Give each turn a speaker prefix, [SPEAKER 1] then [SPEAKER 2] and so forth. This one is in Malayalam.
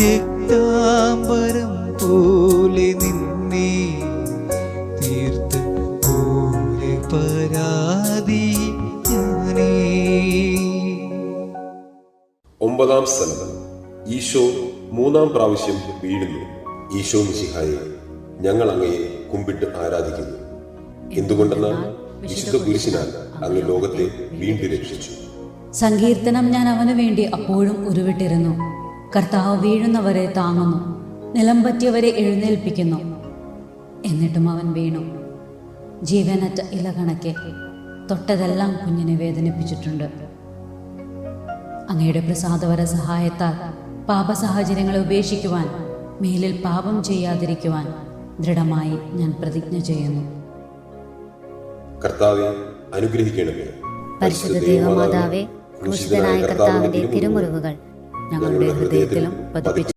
[SPEAKER 1] രക്താംബരം പോലെ നിന്നെ തീർത്ത പോലെ പരാതി ഞാനേ.
[SPEAKER 2] 9-ാം സ്ഥലം. ഈശോ 3-ാം പ്രാവശ്യം വീഴുന്നു. ഈശോ മിശിഹായെ, ഞങ്ങൾ അങ്ങയെ കുമ്പിട്ട് ആരാധിക്കുന്നു. എന്തുകൊണ്ടെന്നാൽ വിശുദ്ധ കുരിശിനാൽ അങ്ങ് ലോകത്തെ വീണ്ടും രക്ഷിച്ചു.
[SPEAKER 3] സങ്കീർത്തനം ഞാൻ അവനു വേണ്ടി അപ്പോഴും ഉരുവിട്ടിരുന്നു. കർത്താവ് വീഴുന്നവരെ താങ്ങുന്നു, നിലം പറ്റിയവരെ എഴുന്നേൽപ്പിക്കുന്നു. എന്നിട്ടും അവൻ വീണു. ജീവനറ്റ ഇല കണക്കെ തൊട്ടതെല്ലാം കുഞ്ഞിനെ വേദനിപ്പിച്ചിട്ടുണ്ട്. അങ്ങയുടെ പ്രസാദവര സഹായത്താൽ പാപസാഹചര്യങ്ങളെ ഉപേക്ഷിക്കുവാൻ, മേലിൽ പാപം ചെയ്യാതിരിക്കുവാൻ ദൃഢമായി ഞാൻ പ്രതിജ്ഞ ചെയ്യുന്നു.
[SPEAKER 2] കർത്താവെ, അനുഗ്രഹിക്കണമേ.
[SPEAKER 4] പരിശുദ്ധ ദൈവമാതാവേ, ക്രൂശിതനായ കർത്താവിന്റെ തിരുമുറിവുകൾ ഞങ്ങളുടെ ഹൃദയത്തിലും പതിപ്പിച്ചു.